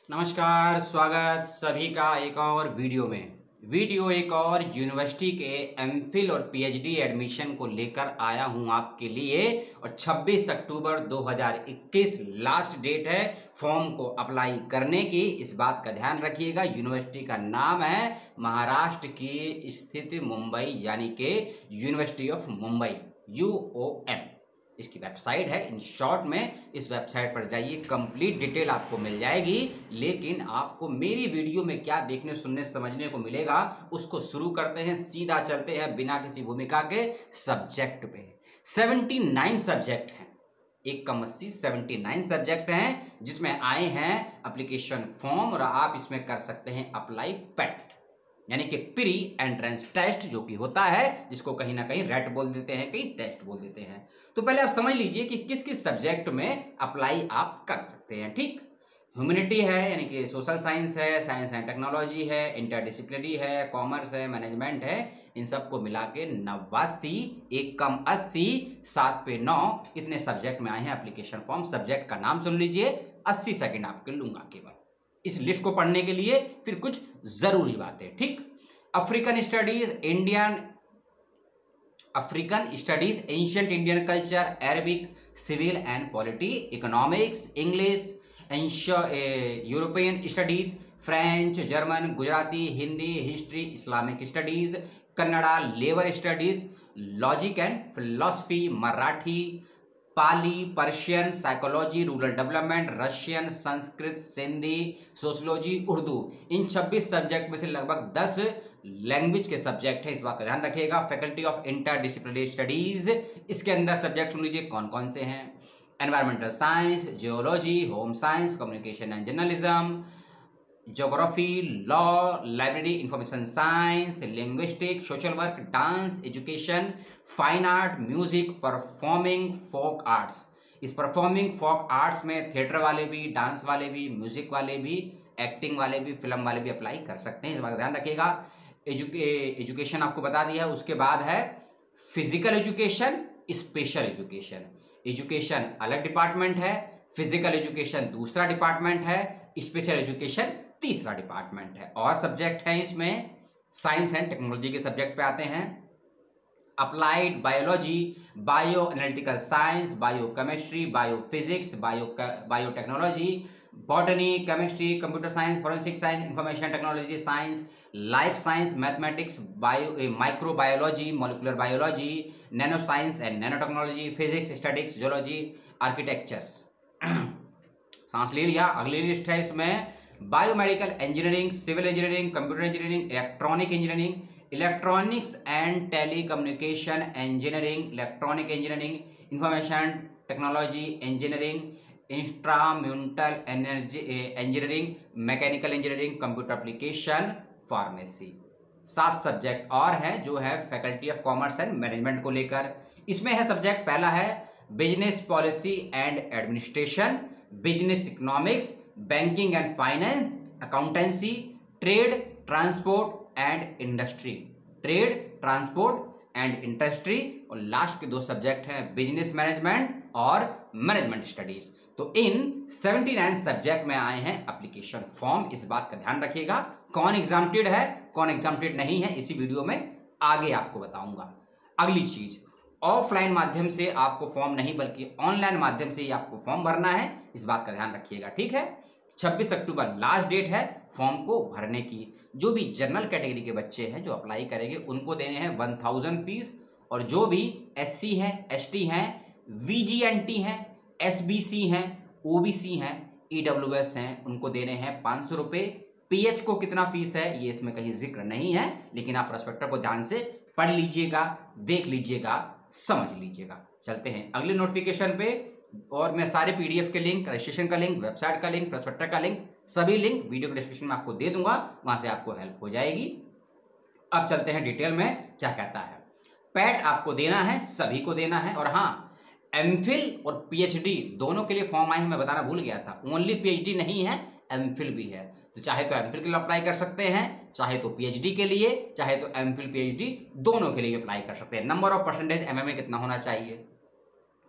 नमस्कार, स्वागत सभी का एक और वीडियो में। एक और यूनिवर्सिटी के एमफिल और पीएचडी एडमिशन को लेकर आया हूं आपके लिए। और 26 अक्टूबर 2021 लास्ट डेट है फॉर्म को अप्लाई करने की। इस बात का ध्यान रखिएगा। यूनिवर्सिटी का नाम है महाराष्ट्र की स्थित मुंबई, यानी कि यूनिवर्सिटी ऑफ मुंबई, UOM इसकी वेबसाइट है। इन शॉर्ट में इस वेबसाइट पर जाइए, कंप्लीट डिटेल आपको मिल जाएगी। लेकिन आपको मेरी वीडियो में क्या देखने, सुनने, समझने को मिलेगा, उसको शुरू करते हैं। सीधा चलते हैं बिना किसी भूमिका के सब्जेक्ट पे। 79 सब्जेक्ट हैं, एक कम 80 79 सब्जेक्ट हैं जिसमें आए हैं एप्लीकेशन फॉर्म। और आप इसमें कर सकते हैं अप्लाई पैट, यानी कि प्री एंट्रेंस टेस्ट, जो कि होता है, जिसको कहीं ना कहीं रेट बोल देते हैं, कहीं टेस्ट बोल देते हैं। तो पहले आप समझ लीजिए कि किस किस सब्जेक्ट में अप्लाई आप कर सकते हैं। ठीक, ह्यूमैनिटी है, यानी कि सोशल साइंस है, साइंस एंड टेक्नोलॉजी है, इंटरडिसिप्लिनरी है, कॉमर्स है, मैनेजमेंट है। इन सबको मिला के 89, एक कम 80, 7 पे 9, इतने सब्जेक्ट में आए हैं एप्लीकेशन फॉर्म। सब्जेक्ट का नाम सुन लीजिए, 80 सेकेंड आपके लूंगा केवल इस लिस्ट को पढ़ने के लिए। फिर कुछ जरूरी बातें। ठीक, African studies, ancient Indian culture, Arabic, civil and polity, economics, English, European studies, French, German, Gujarati, Hindi, history, Islamic studies, Kannada, labour studies, logic and philosophy, Marathi, Pali, Persian, psychology, rural development, Russian, Sanskrit, Sindhi, sociology, Urdu. इन 26 सब्जेक्ट में से लगभग 10 लैंग्वेज के subject है, इस बात का ध्यान रखिएगा। फैकल्टी ऑफ इंटरडिसिप्लिनरी स्टडीज, इसके अंदर सब्जेक्ट सुन लीजिए कौन कौन से हैं। Environmental science, geology, home science, communication and journalism, geography, law, library, information science, linguistic, social work, dance, education, fine art, music, performing folk arts. इस परफॉर्मिंग फोक आर्ट्स में theatre वाले भी, डांस वाले भी, म्यूजिक वाले भी, एक्टिंग वाले भी, फिल्म वाले भी अप्लाई कर सकते हैं, इस बात का ध्यान रखिएगा। एजुकेशन आपको बता दिया है। उसके बाद है physical education, special education. Education अलग डिपार्टमेंट है, फिजिकल एजुकेशन दूसरा डिपार्टमेंट है, स्पेशल एजुकेशन तीसरा डिपार्टमेंट है। और सब्जेक्ट हैं इसमें साइंस एंड टेक्नोलॉजी के सब्जेक्ट पे आते हैं। Applied biology, bio analytical science, bio chemistry, bio physics, biotechnology, botany, chemistry, computer science, forensic science, information technology science, life science, mathematics, microbiology, molecular biology, nano science and nano technology, physics, statics, geology, architectures. सांस ले लिया। अगली list है इसमें biomedical engineering, civil engineering, computer engineering, electronic engineering, electronics and telecommunication engineering, electronic engineering, information technology engineering, instrumental energy engineering, mechanical engineering, computer application, pharmacy. 7 subject और हैं जो है faculty of commerce and management को लेकर। इसमें है subject पहला है business policy and administration, business economics, banking and finance, accountancy, trade, transport and industry, और लास्ट के 2 सब्जेक्ट हैं बिजनेस मैनेजमेंट और मैनेजमेंट स्टडीज। तो इन 79 सब्जेक्ट में आए हैं एप्लीकेशन फॉर्म, इस बात का ध्यान रखिएगा। कौन एग्जाम्प्टेड है, कौन एग्जाम्प्टेड नहीं है, इसी वीडियो में आगे आपको बताऊंगा। अगली चीज, ऑफलाइन माध्यम से आपको फॉर्म नहीं बल्कि ऑनलाइन माध्यम से ही आपको फॉर्म भरना है, इस बात का ध्यान रखिएगा। ठीक है, 26 अक्टूबर लास्ट डेट है फॉर्म को भरने की। जो भी जनरल कैटेगरी के बच्चे हैं जो अप्लाई करेंगे उनको देने हैं 1000 फीस, और जो भी SC हैं, ST हैं, VGNT हैं, SBC हैं, OBC हैं, EWS हैं, उनको देने हैं 500 रुपये। PH को कितना फीस है ये इसमें कहीं जिक्र नहीं है, लेकिन आप प्रोस्पेक्टस को ध्यान से पढ़ लीजिएगा, देख लीजिएगा, समझ लीजिएगा। चलते हैं अगले नोटिफिकेशन पे। और मैं सारे PDF के लिंक, रजिस्ट्रेशन का लिंक, वेबसाइट का लिंक, प्रोस्पेक्टस का लिंक, सभी लिंक वीडियो के डिस्क्रिप्शन में आपको दे दूंगा, वहां से आपको हेल्प हो जाएगी। अब चलते हैं डिटेल में क्या कहता है। पैट आपको देना है, सभी को देना है। और हाँ, एमफिल और PhD दोनों के लिए फॉर्म आए हैं, मैं बताना भूल गया था। ओनली PhD नहीं है, एमफिल भी है। तो चाहे तो एमफिल के लिए अप्लाई कर सकते हैं, चाहे तो PhD के लिए, चाहे तो एमफिल PhD दोनों के लिए अप्लाई कर सकते हैं। नंबर ऑफ परसेंटेज MM में कितना होना चाहिए।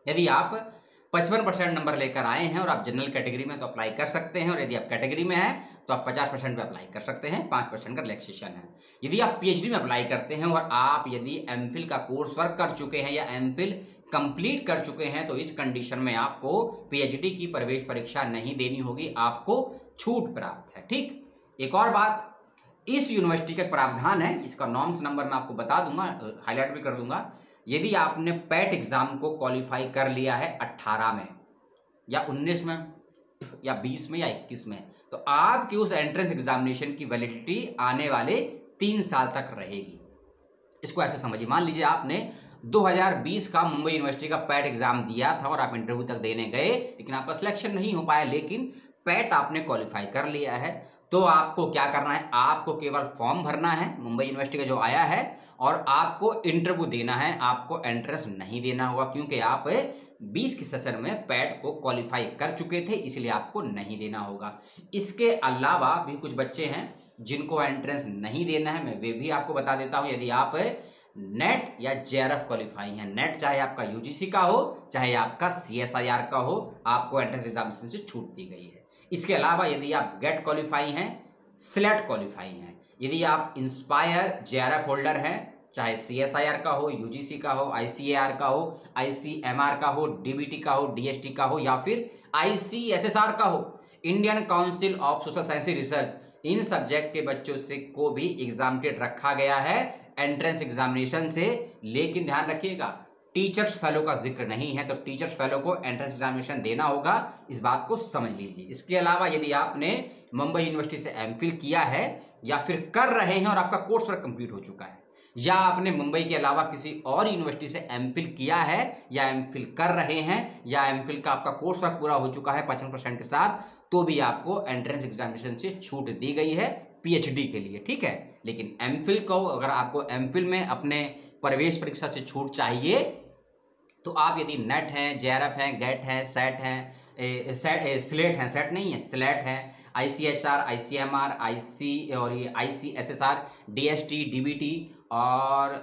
यदि आप 55% नंबर लेकर आए हैं और आप जनरल कैटेगरी में तो अप्लाई कर सकते हैं, और यदि आप कैटेगरी में हैं तो आप 50% पे अप्लाई कर सकते हैं, 5% का रिलैक्सेशन है। यदि आप पीएचडी में अप्लाई करते हैं और आप यदि एमफिल का कोर्स वर्क कर चुके हैं या एमफिल कंप्लीट कर चुके हैं तो इस कंडीशन में आपको पीएचडी की प्रवेश परीक्षा नहीं देनी होगी, आपको छूट प्राप्त है। ठीक, एक और बात, इस यूनिवर्सिटी का प्रावधान है, इसका नॉर्म्स नंबर मैं आपको बता दूंगा, हाईलाइट भी कर दूंगा। यदि आपने पैट एग्जाम को क्वालिफाई कर लिया है 18 में या 19 में या 20 में या 21 में, तो आपकी उस एंट्रेंस एग्जामिनेशन की वैलिडिटी आने वाले 3 साल तक रहेगी। इसको ऐसे समझिए, मान लीजिए आपने 2020 का मुंबई यूनिवर्सिटी का पैट एग्जाम दिया था और आप इंटरव्यू तक देने गए, लेकिन आपका सिलेक्शन नहीं हो पाया, लेकिन पैट आपने क्वालिफाई कर लिया है, तो आपको क्या करना है, आपको केवल फॉर्म भरना है मुंबई यूनिवर्सिटी का जो आया है, और आपको इंटरव्यू देना है, आपको एंट्रेंस नहीं देना होगा, क्योंकि आप 20 के सेशन में पैट को क्वालिफाई कर चुके थे, इसलिए आपको नहीं देना होगा। इसके अलावा भी कुछ बच्चे हैं जिनको एंट्रेंस नहीं देना है, मैं वे भी आपको बता देता हूं। यदि आप नेट या जेआरएफ क्वालिफाई है, नेट चाहे आपका यूजीसी का हो चाहे आपका सीएसआईआर का हो, आपको एंट्रेंस एग्जामिनेशन से छूट दी गई है। इसके अलावा यदि आप गेट क्वालिफाई हैं, स्लेट क्वालिफाई हैं, यदि आप इंस्पायर जेआरएफ होल्डर हैं, चाहे सीएसआईआर का हो, यूजीसी का हो, आईसीएआर का हो, आईसीएमआर का हो, डीबीटी का हो, डीएसटी का हो, या फिर आईसीएसएसआर का हो, Indian council of social science research, in subject के बच्चों से को भी एग्जामिनेट रखा गया है एंट्रेंस एग्जामिनेशन से। लेकिन ध्यान रखिएगा, टीचर्स फेलो का जिक्र नहीं है, तो टीचर्स फेलो को एंट्रेंस एग्जामिनेशन देना होगा, इस बात को समझ लीजिए। इसके अलावा यदि आपने मुंबई यूनिवर्सिटी से एमफिल किया है या फिर कर रहे हैं और आपका कोर्स वर्क कंप्लीट हो चुका है, या आपने मुंबई के अलावा किसी और यूनिवर्सिटी से एमफिल किया है या एमफिल कर रहे हैं, या एमफिल का आपका कोर्स वर्क पूरा हो चुका है 55% के साथ, तो भी आपको एंट्रेंस एग्जामिनेशन से छूट दी गई है पीएचडी के लिए। ठीक है, लेकिन एमफिल को, अगर आपको एमफिल में अपने प्रवेश परीक्षा से छूट चाहिए तो आप यदि नेट हैं, जेआरएफ हैं, गेट हैं, सेट हैं, स्लेट हैं, सेट नहीं है, स्लेट है, आईसीएचआर, आईसीएमआर, आईसी और ये आईसीएसएसआर, डीएसटी, डीबीटी और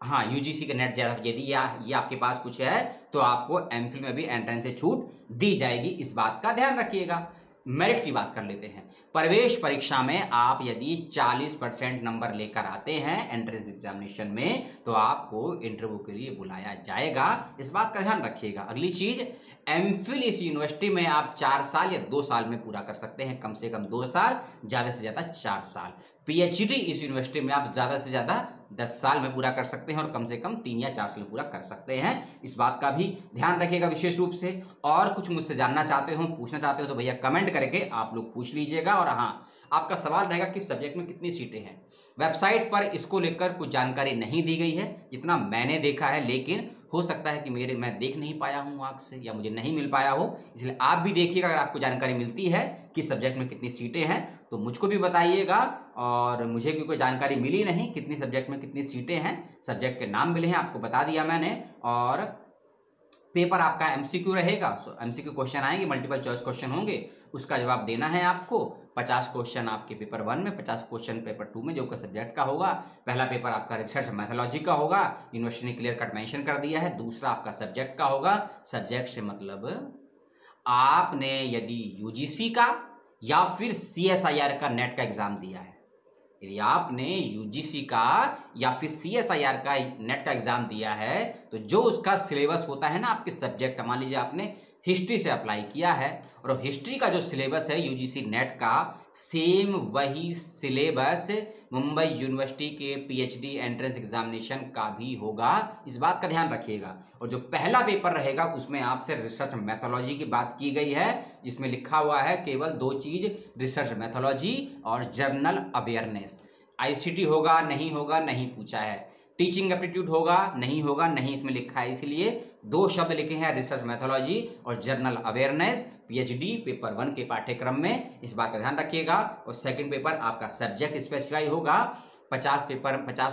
हाँ यूजीसी के नेट जेआरएफ, यदि ये आपके पास कुछ है तो आपको एमफिल में भी एंट्रेंस से छूट दी जाएगी, इस बात का ध्यान रखिएगा। मेरिट की बात कर लेते हैं। प्रवेश परीक्षा में आप यदि 40% नंबर लेकर आते हैं एंट्रेंस एग्जामिनेशन में, तो आपको इंटरव्यू के लिए बुलाया जाएगा, इस बात का ध्यान रखिएगा। अगली चीज, एमफिल इस यूनिवर्सिटी में आप 4 साल या 2 साल में पूरा कर सकते हैं, कम से कम 2 साल, ज्यादा से ज्यादा 4 साल। पीएचडी इस यूनिवर्सिटी में आप ज्यादा से ज्यादा 10 साल में पूरा कर सकते हैं और कम से कम 3 या 4 साल में पूरा कर सकते हैं, इस बात का भी ध्यान रखिएगा विशेष रूप से। और कुछ मुझसे जानना चाहते हो, पूछना चाहते हो तो भैया कमेंट करके आप लोग पूछ लीजिएगा। और हाँ, आपका सवाल रहेगा कि सब्जेक्ट में कितनी सीटें हैं। वेबसाइट पर इसको लेकर कुछ जानकारी नहीं दी गई है जितना मैंने देखा है, लेकिन हो सकता है कि मैं देख नहीं पाया हूँ आँख से या मुझे नहीं मिल पाया हो, इसलिए आप भी देखिएगा। अगर आपको जानकारी मिलती है कि सब्जेक्ट में कितनी सीटें हैं तो मुझको भी बताइएगा। और मुझे कोई जानकारी मिली नहीं कितनी सब्जेक्ट में कितनी सीटें हैं, सब्जेक्ट के नाम मिले हैं आपको बता दिया मैंने। और पेपर आपका एमसीक्यू रहेगा, एमसीक्यू क्वेश्चन आएंगे, मल्टीपल चॉइस क्वेश्चन होंगे, उसका जवाब देना है आपको। 50 क्वेश्चन आपके पेपर 1 में, 50 क्वेश्चन पेपर 2 में, जो का सब्जेक्ट का होगा। पहला पेपर आपका रिसर्च मैथोलॉजी का होगा, यूनिवर्सिटी ने क्लियर कट मेंशन कर दिया है। दूसरा आपका सब्जेक्ट का होगा, सब्जेक्ट से मतलब आपने यदि यूजीसी का या फिर सीएसआईआर का नेट का एग्जाम दिया है, यदि आपने यूजीसी का या फिर सीएसआईआर का नेट का एग्जाम दिया है, तो जो उसका सिलेबस होता है ना आपके सब्जेक्ट, मान लीजिए आपने हिस्ट्री से अप्लाई किया है और हिस्ट्री का जो सिलेबस है यूजीसी नेट का, सेम वही सिलेबस मुंबई यूनिवर्सिटी के पीएचडी एंट्रेंस एग्जामिनेशन का भी होगा, इस बात का ध्यान रखिएगा। और जो पहला पेपर रहेगा उसमें आपसे रिसर्च मैथोलॉजी की बात की गई है, जिसमें लिखा हुआ है केवल 2 चीज, रिसर्च मैथोलॉजी और जर्नल अवेयरनेस। आईसीटी होगा नहीं होगा नहीं पूछा है, टीचिंग एप्टीट्यूड होगा नहीं होगा नहीं इसमें लिखा है, इसलिए 2 शब्द लिखे हैं, रिसर्च मैथोलॉजी और जर्नल अवेयरनेस, पीएचडी पेपर 1 के पाठ्यक्रम में, इस बात का ध्यान रखिएगा। और सेकंड पेपर आपका सब्जेक्ट स्पेसिफाई होगा, 50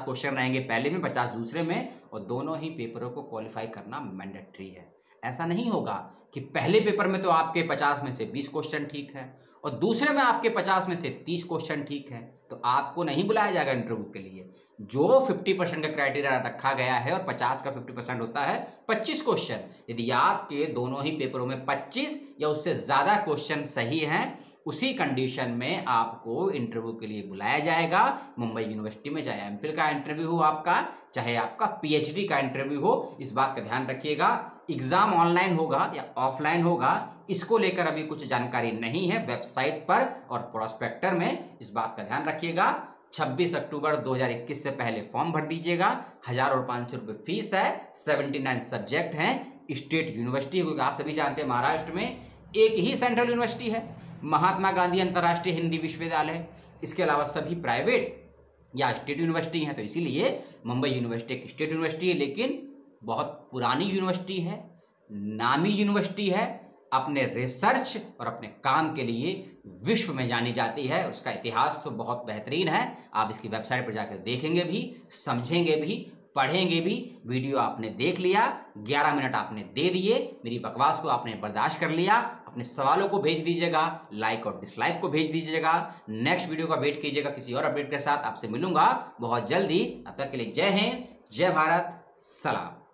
क्वेश्चन रहेंगे पहले में, 50 दूसरे में, और दोनों ही पेपरों को क्वालिफाई करना मैंडेटरी है। ऐसा नहीं होगा कि पहले पेपर में तो आपके 50 में से 20 क्वेश्चन ठीक है और दूसरे में आपके 50 में से 30 क्वेश्चन ठीक है, तो आपको नहीं बुलाया जाएगा इंटरव्यू के लिए। जो 50% का क्राइटेरिया रखा गया है और 50 का 50% होता है 25 क्वेश्चन, यदि आपके दोनों ही पेपरों में 25 या उससे ज़्यादा क्वेश्चन सही हैं, उसी कंडीशन में आपको इंटरव्यू के लिए बुलाया जाएगा मुंबई यूनिवर्सिटी में। चाहे एमफिल का इंटरव्यू हो आपका, चाहे आपका पीएचडी का इंटरव्यू हो, इस बात का ध्यान रखिएगा। एग्जाम ऑनलाइन होगा या ऑफलाइन होगा, इसको लेकर अभी कुछ जानकारी नहीं है वेबसाइट पर और प्रोस्पेक्टर में, इस बात का ध्यान रखिएगा। 26 अक्टूबर 2021 से पहले फॉर्म भर दीजिएगा। 1000 और 500 रुपये फीस है। 79 सब्जेक्ट हैं। स्टेट यूनिवर्सिटी, क्योंकि आप सभी जानते हैं महाराष्ट्र में एक ही सेंट्रल यूनिवर्सिटी है, महात्मा गांधी अंतर्राष्ट्रीय हिंदी विश्वविद्यालय। इसके अलावा सभी प्राइवेट या स्टेट यूनिवर्सिटी हैं, तो इसीलिए मुंबई यूनिवर्सिटी एक स्टेट यूनिवर्सिटी है, लेकिन बहुत पुरानी यूनिवर्सिटी है, नामी यूनिवर्सिटी है, अपने रिसर्च और अपने काम के लिए विश्व में जानी जाती है। उसका इतिहास तो बहुत बेहतरीन है। आप इसकी वेबसाइट पर जाकर देखेंगे भी, समझेंगे भी, पढ़ेंगे भी। वीडियो आपने देख लिया, 11 मिनट आपने दे दिए, मेरी बकवास को आपने बर्दाश्त कर लिया। अपने सवालों को भेज दीजिएगा, लाइक और डिसलाइक को भेज दीजिएगा। नेक्स्ट वीडियो का वेट कीजिएगा, किसी और अपडेट के साथ आपसे मिलूंगा बहुत जल्दी। तब तक के लिए जय हिंद, जय भारत, सलाम।